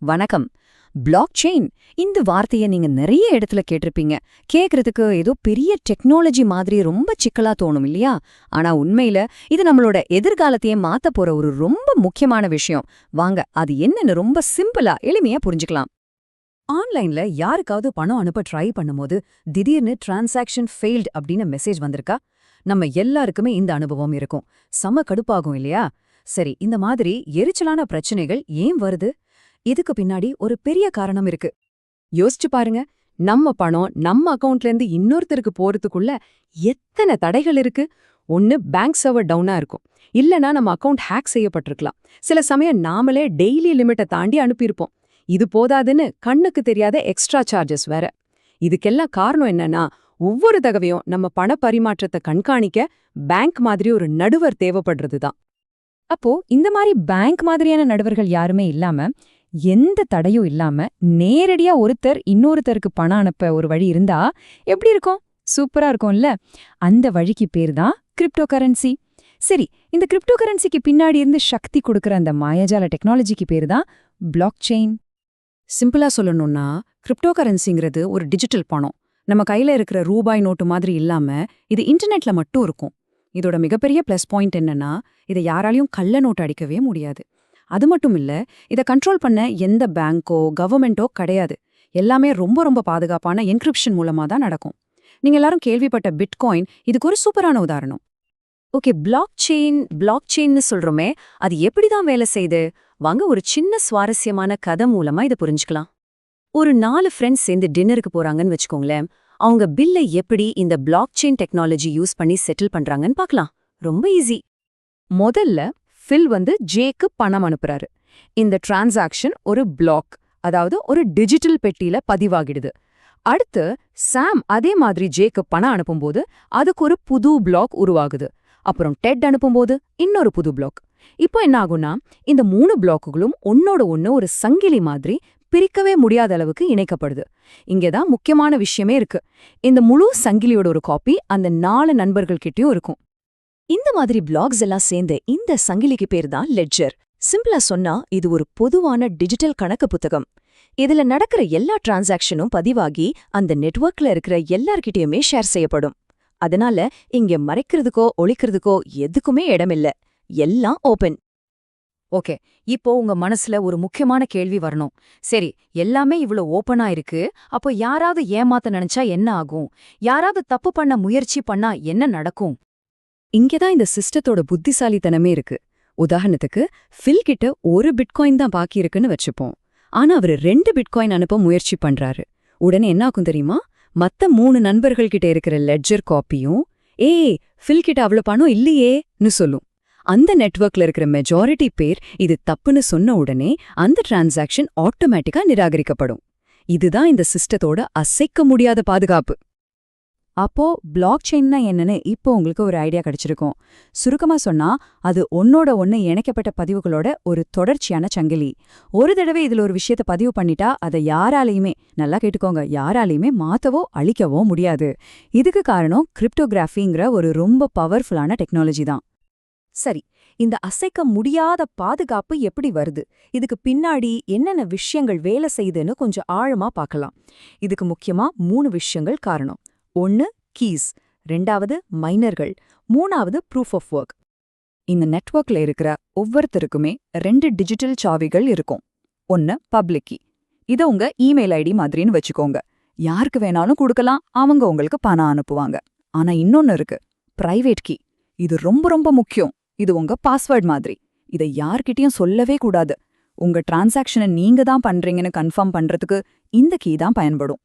வணக்கம். Block chain இந்த வார்த்தையை நீங்க நிறைய இடத்துல கேட்டிருப்பீங்க. கேக்குறதுக்கு ஏதோ பெரிய டெக்னாலஜி மாதிரி ரொம்ப சிக்கலா தோணும் இல்லையா? ஆனா உண்மையில இது நம்மளோட எதிர்காலத்தையே மாத்த போற ஒரு ரொம்ப முக்கியமான விஷயம். வாங்க அது என்னன்னு ரொம்ப சிம்பிளா எளிமையா புரிஞ்சுக்கலாம். ஆன்லைன்ல யாருக்காவது பணம் அனுப்ப ட்ரை பண்ணும்போது திடீர்னு டிரான்சாக்ஷன் ஃபெயில்ட் அப்படின்னு மெசேஜ் வந்திருக்கா? நம்ம எல்லாருக்குமே இந்த அனுபவம் இருக்கும். செம கடுப்பாகும் இல்லையா? சரி, இந்த மாதிரி எரிச்சலான பிரச்சனைகள் ஏன் வருது? இதுக்கு பின்னாடி ஒரு பெரிய காரணம் இருக்கு. யோசிச்சு பாருங்க, நம்ம பணம் நம்ம அக்கவுண்ட்ல இருந்து இன்னொருத்தருக்கு போறதுக்குள்ள எத்தனை தடைகள் இருக்கு. ஒன்னு பேங்க் சர்வர் டவுனா இருக்கும், இல்லனா நம்ம அக்கவுண்ட் ஹேக் செய்யப்பட்டிருக்கலாம். சில சமயம் நாமளே டெய்லி லிமிட்டை தாண்டி அனுப்பியிருப்போம். இது போதாதுன்னு கண்ணுக்கு தெரியாத எக்ஸ்ட்ரா சார்ஜஸ் வேற. இதுக்கெல்லாம் காரணம் என்னன்னா, ஒவ்வொரு தடவையும் நம்ம பண பரிமாற்றத்தை கண்காணிக்க பேங்க் மாதிரி ஒரு நடுவர் தேவைப்படுறதுதான். அப்போ இந்த மாதிரி பேங்க் மாதிரியான நடுவர்கள் யாருமே இல்லாம, எந்த தடையும் இல்லாம நேரடியா ஒருத்தர் இன்னொருத்தருக்கு பணம் அனுப்ப ஒரு வழி இருந்தா எப்படி இருக்கும்? சூப்பரா இருக்கும்ல. அந்த வழிக்கு பேர் தான் கிரிப்டோ கரன்சி. சரி, இந்த கிரிப்டோ கரன்சிக்கு பின்னாடி இருந்து சக்தி கொடுக்கற அந்த மாயாஜால டெக்னாலஜிக்கு பேர் தான் பிளாக் செயின். சிம்பிளா சொல்லணும்னா, கிரிப்டோ கரன்சிங்கிறது ஒரு டிஜிட்டல் பணம். நம்ம கையில இருக்கிற ரூபாய் நோட்டு மாதிரி இல்லாம இது இன்டர்நெட்ல மட்டும் இருக்கும். இதோட மிகப்பெரிய பிளஸ் பாயிண்ட் என்னன்னா, இதை யாராலையும் கள்ள நோட்டு அடிக்கவே முடியாது. அது மட்டும் இல்ல, இதை கண்ட்ரோல் பண்ண எந்த பேங்கோ கவர்மெண்டோ கிடையாது. எல்லாமே ரொம்ப ரொம்ப பாதுகாப்பான என்கிரிப்ஷன் மூலமா தான் நடக்கும். நீங்க எல்லாரும் கேள்விப்பட்ட பிட்காயின் இதுக்கு ஒரு சூப்பரான உதாரணம். ஓகே, பிளாக் செயின்னு சொல்றோமே, அது எப்படிதான் வேலை செய்யுது? வாங்க ஒரு சின்ன சுவாரஸ்யமான கதை மூலமா இதை புரிஞ்சுக்கலாம். ஒரு 4 ஃப்ரெண்ட்ஸ் சேர்ந்து டின்னருக்கு போறாங்கன்னு வச்சுக்கோங்களேன். அவங்க பில்லை எப்படி இந்த பிளாக் செயின் டெக்னாலஜி யூஸ் பண்ணி செட்டில் பண்றாங்கன்னு பார்க்கலாம். ரொம்ப ஈஸி. முதல்ல ஃபில் ஜேக்கு பணம் அனுப்புறாரு. இந்த டிரான்சாக்ஷன் ஒரு பிளாக், அதாவது ஒரு டிஜிட்டல் பெட்டியில பதிவாகிடுது. அடுத்து சாம் அதே மாதிரி ஜேக்கு பணம் அனுப்பும்போது அதுக்கு ஒரு புது பிளாக் உருவாகுது. அப்புறம் டெட் அனுப்பும்போது இன்னொரு புது பிளாக். இப்போ என்ன ஆகும்னா, இந்த 3 பிளாக்குகளும் ஒன்னோட ஒன்னு ஒரு சங்கிலி மாதிரி பிரிக்கவே முடியாத அளவுக்கு இணைக்கப்படுது. இங்கதான் முக்கியமான விஷயமே இருக்கு. இந்த முழு சங்கிலியோட ஒரு காப்பி அந்த 4 நண்பர்கள் கிட்டயும் இருக்கும். இந்த மாதிரி பிளாக்ஸ் எல்லாம் சேர்ந்து இந்த சங்கிலிக்கு பேர் தான் லெட்ஜர். சிம்பிளா சொன்னா இது ஒரு பொதுவான டிஜிட்டல் கணக்கு புத்தகம். இதுல நடக்கிற எல்லா டிரான்சாக்ஷனும் பதிவாகி அந்த நெட்வொர்க்ல இருக்கிற எல்லார்கிட்டயுமே ஷேர் செய்யப்படும். அதனால இங்க மறைக்கிறதுக்கோ ஒளிக்கிறதுக்கோ எதுக்குமே இடமில்ல. எல்லாம் ஓபன். ஓகே, இப்போ உங்க மனசுல ஒரு முக்கியமான கேள்வி வரணும். சரி, எல்லாமே இவ்ளோ ஓப்பனா இருக்கு, அப்போ யாராவது ஏமாத்த நினைச்சா என்ன ஆகும்? யாராவது தப்பு பண்ண முயற்சி பண்ணா என்ன நடக்கும்? இங்கதான் இந்த சிஸ்டத்தோட புத்திசாலித்தனமே இருக்கு. உதாரணத்துக்கு, ஃபில் கிட்ட ஒரு பிட்காயின் தான் பாக்கி இருக்குன்னு வச்சுப்போம். ஆனா அவரு 2 பிட்காயின் அனுப்ப முயற்சி பண்றாரு. உடனே என்ன ஆகும் தெரியுமா? மத்த 3 நண்பர்கள் கிட்ட இருக்கிற லெட்ஜர் காப்பியும் ஃபில் கிட்ட அவ்வளவு பணம் இல்லையேன்னு சொல்லும். அந்த நெட்வொர்க்ல இருக்கிற மெஜாரிட்டி பேர் இது தப்புன்னு சொன்ன உடனே அந்த டிரான்சாக்ஷன் ஆட்டோமேட்டிக்கா நிராகரிக்கப்படும். இதுதான் இந்த சிஸ்டத்தோட அசைக்க முடியாத பாதுகாப்பு. அப்போ பிளாக் செயின்னா என்னன்னு இப்போ உங்களுக்கு ஒரு ஐடியா கிடைச்சிருக்கும். சுருக்கமா சொன்னா, அது ஒன்னோட ஒன்னு இணைக்கப்பட்ட பதிவுகளோட ஒரு தொடர்ச்சியான சங்கிலி. ஒரு தடவை இதுல ஒரு விஷயத்த பதிவு பண்ணிட்டா அதை யாராலையுமே, நல்லா கேட்டுக்கோங்க, யாராலையுமே மாத்தவோ அழிக்கவோ முடியாது. இதுக்கு காரணம் கிரிப்டோகிராஃபிங்கிற ஒரு ரொம்ப பவர்ஃபுல்லான டெக்னாலஜி தான். சரி, இந்த அசைக்க முடியாத பாதுகாப்பு எப்படி வருது? இதுக்கு பின்னாடி என்னென்ன விஷயங்கள் வேலை செய்யுதுன்னு கொஞ்சம் ஆழமா பார்க்கலாம். இதுக்கு முக்கியமா 3 விஷயங்கள் காரணம். 1 கீஸ், 2வது மைனர்கள், 3வது ப்ரூஃப் ஆஃப் ஒர்க். இந்த நெட்வொர்க்ல இருக்கிற ஒவ்வொருத்தருக்குமே 2 டிஜிட்டல் சாவிகள் இருக்கும். 1 பப்ளிக் கீ, இதை உங்க இமெயில் ஐடி மாதிரின்னு வச்சுக்கோங்க. யாருக்கு வேணாலும் கொடுக்கலாம், அவங்க உங்களுக்கு பணம் அனுப்புவாங்க. ஆனா இன்னொன்னு இருக்கு, பிரைவேட் கீ. இது ரொம்ப ரொம்ப முக்கியம். இது உங்க பாஸ்வேர்ட் மாதிரி. இதை யார்கிட்டயும் சொல்லவே கூடாது. உங்க டிரான்சாக்ஷனை நீங்க தான் பண்றீங்கன்னு கன்ஃபார்ம் பண்றதுக்கு இந்த கீ தான் பயன்படும்.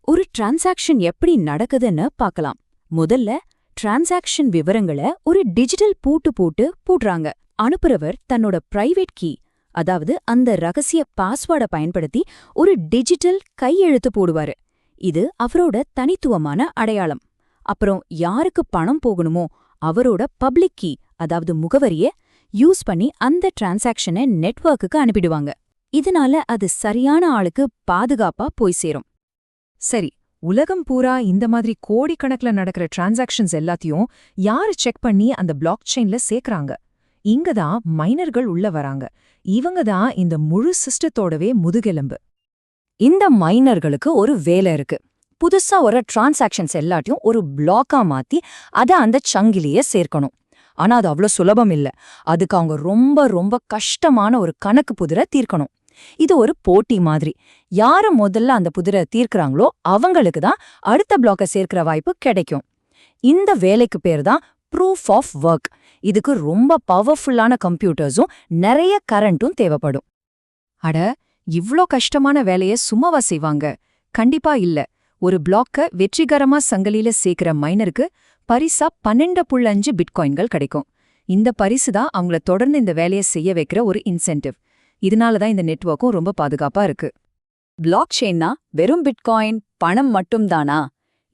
ஒரு டிரான்சாக்ஷன் எப்படி நடக்குதுன்னு பார்க்கலாம். முதல்ல டிரான்சாக்ஷன் விவரங்களை ஒரு டிஜிட்டல் பூட்டு பூட்டுறாங்க. அனுப்புறவர் தன்னோட பிரைவேட் கீ, அதாவது அந்த ரகசிய பாஸ்வேர்டை பயன்படுத்தி ஒரு டிஜிட்டல் கையெழுத்து போடுவாரு. இது அவரோட தனித்துவமான அடையாளம். அப்புறம் யாருக்கு பணம் போகணுமோ அவரோட பப்ளிக் கீ, அதாவது முகவரிய யூஸ் பண்ணி அந்த டிரான்சாக்ஷனை நெட்வொர்க்குக்கு அனுப்பிடுவாங்க. இதனால அது சரியான ஆளுக்கு பாதுகாப்பா போய் சேரும். சரி, உலகம் பூரா இந்த மாதிரி கோடிக்கணக்கில் நடக்கிற டிரான்சாக்ஷன்ஸ் எல்லாத்தையும் யாரு செக் பண்ணி அந்த பிளாக் செயின்ல சேர்க்கறாங்க? இங்கதான் மைனர்கள் உள்ள வராங்க. இவங்க தான் இந்த முழு சிஸ்டத்தோடவே முதுகெலும்பு. இந்த மைனர்களுக்கு ஒரு வேலை இருக்கு. புதுசா ஒரு டிரான்சாக்ஷன்ஸ் எல்லாத்தையும் ஒரு பிளாக்கா மாத்தி அத அந்த சங்கிலியே சேர்க்கணும். ஆனா அது அவ்வளவு சுலபம் இல்ல. அதுக்கு அவங்க ரொம்ப ரொம்ப கஷ்டமான ஒரு கணக்கு புதிரை தீர்க்கணும். இது ஒரு போட்டி மாதிரி. யாரு முதல்ல அந்த புதிரை தீர்க்கறாங்களோ அவங்களுக்கு தான் அடுத்த பிளாக்க சேர்க்கிற வாய்ப்பு கிடைக்கும். இந்த வேலைக்கு பேர் தான் ப்ரூஃப் ஆஃப் ஒர்க். இதுக்கு ரொம்ப பவர்ஃபுல்லான கம்ப்யூட்டர்ஸும் நிறைய கரண்ட்டும் தேவைப்படும். அட, இவ்ளோ கஷ்டமான வேலைய சும்மாவா செய்வாங்க? கண்டிப்பா இல்ல. ஒரு பிளாக்க வெற்றிகரமா சங்கிலியில சேர்க்கிற மைனருக்கு பரிசா 12.5 பிட்காயின்கள் கிடைக்கும். இந்த பரிசு தான் அவங்கள தொடர்ந்து இந்த வேலையை செய்ய வைக்கிற ஒரு இன்சென்டிவ். இதனால தான் இந்த நெட்வொர்க்கும் ரொம்ப பாதுகாப்பா இருக்கு. பிளாக் செயின்னா வெறும் பிட்காயின் பணம் மட்டும்தானா?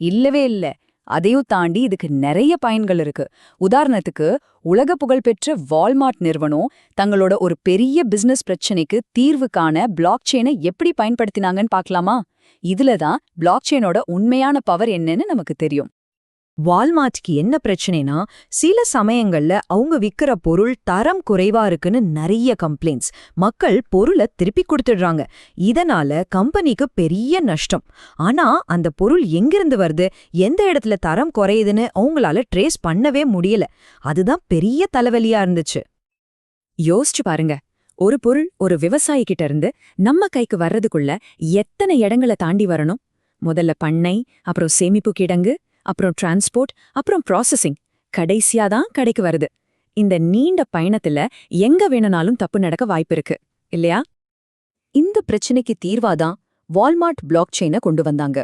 இல்லவே இல்ல. அதையும் தாண்டி இதுக்கு நிறைய பயன்கள் இருக்கு. உதாரணத்துக்கு, உலக புகழ்பெற்ற வால்மார்ட் நிறுவனம் தங்களோட ஒரு பெரிய பிசினஸ் பிரச்சனைக்கு தீர்வு காண பிளாக் செயினை எப்படி பயன்படுத்தினாங்கன்னு பார்க்கலாமா? இதுல தான் பிளாக் செயினோட உண்மையான பவர் என்னன்னு நமக்கு தெரியும். வால்மார்ட்க்கு என்ன பிரச்சனைனா, சில சமயங்கள்ல அவங்க விக்கிற பொருள் தரம் குறைவா இருக்குன்னு நிறைய கம்ப்ளைண்ட்ஸ். மக்கள் பொருளை திருப்பி கொடுத்துடுறாங்க. இதனால கம்பெனிக்கு பெரிய நஷ்டம். ஆனா அந்த பொருள் எங்கிருந்து வருது, எந்த இடத்துல தரம் குறையுதுன்னு அவங்களால ட்ரேஸ் பண்ணவே முடியல. அதுதான் பெரிய தலைவலியா இருந்துச்சு. யோசிச்சு பாருங்க, ஒரு பொருள் ஒரு விவசாயி கிட்ட இருந்து நம்ம கைக்கு வர்றதுக்குள்ள எத்தனை இடங்களை தாண்டி வரணும்? முதல்ல பண்ணை, அப்புறம் சேமிப்பு கிடங்கு, அப்புறம் டிரான்ஸ்போர்ட், அப்புறம் ப்ராசஸிங், கடைசியா தான் கடைக்கு வருது. இந்த நீண்ட பயணத்துல எங்க வேணும்னாலும் தப்பு நடக்க வாய்ப்பிருக்கு இல்லையா? இந்த பிரச்சனைக்கு தீர்வாதான் வால்மார்ட் பிளாக் செயினை கொண்டு வந்தாங்க.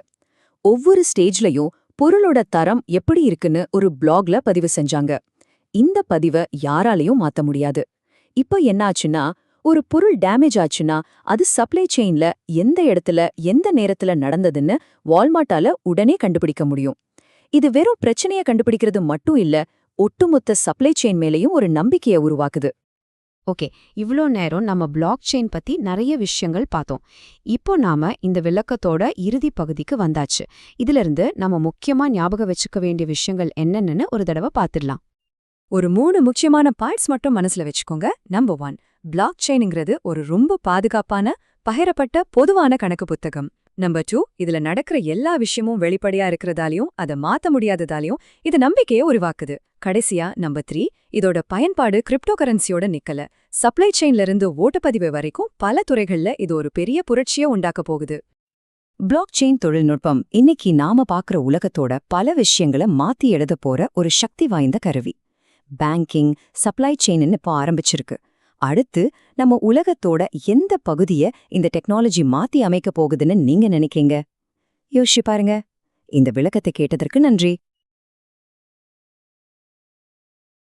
ஒவ்வொரு ஸ்டேஜ்லயும் பொருளோட தரம் எப்படி இருக்குன்னு ஒரு பிளாக்ல பதிவு செஞ்சாங்க. இந்த பதிவை யாராலையும் மாத்த முடியாது. இப்போ என்ன ஆச்சுன்னா, ஒரு பொருள் டேமேஜ் ஆச்சுன்னா அது சப்ளை செயின்ல எந்த இடத்துல எந்த நேரத்துல நடந்ததுன்னு வால்மார்ட்டால உடனே கண்டுபிடிக்க முடியும். இது வெறும் பிரச்சனைய கண்டுபிடிக்கிறது மட்டும் இல்ல, ஒட்டுமொத்த சப்ளை செயின் மேலேயும் ஒரு நம்பிக்கையை உருவாக்குது. ஓகே, இவ்ளோ நேரம் நம்ம பிளாக் செயின் பத்தி நிறைய விஷயங்கள் பார்த்தோம். இப்போ நாம இந்த விளக்கத்தோட இறுதி பகுதிக்கு வந்தாச்சு. இதிலிருந்து நம்ம முக்கியமா ஞாபகம் வச்சுக்க வேண்டிய விஷயங்கள் என்னென்னு ஒரு தடவை பார்த்துடலாம். ஒரு 3 முக்கியமான பார்ட்ஸ் மட்டும் மனசுல வச்சுக்கோங்க. நம்பர் 1, பிளாக் செயின்ங்கிறது ஒரு ரொம்ப பாதுகாப்பான பகிரப்பட்ட பொதுவான கணக்கு புத்தகம். நம்பர் 2, இதுல நடக்கிற எல்லா விஷயமும் வெளிப்படையா இருக்கிறதாலையும் அதை மாத்த முடியாததாலையும் இது நம்பிக்கையை உருவாக்குது. கடைசியா நம்பர் 3, இதோட பயன்பாடு கிரிப்டோ கரன்சியோட நிக்கல. சப்ளை செயின்ல இருந்து ஓட்டப்பதிவு வரைக்கும் பல துறைகள்ல இது ஒரு பெரிய புரட்சியை உண்டாக்க போகுது. பிளாக் செயின் தொழில்நுட்பம் இன்னைக்கு நாம பாக்குற உலகத்தோட பல விஷயங்களை மாத்தி எழுத போற ஒரு சக்தி வாய்ந்த கருவி. பேங்கிங், சப்ளை செயின்னு இப்போ ஆரம்பிச்சிருக்கு. அடுத்து நம்ம உலகத்தோட எந்த பகுதியை இந்த டெக்னாலஜி மாத்தி அமைக்க போகுதுன்னு நீங்க நினைக்கிறீங்க? யோசிச்சு பாருங்க. இந்த விளக்கத்தை கேட்டதற்கு நன்றி.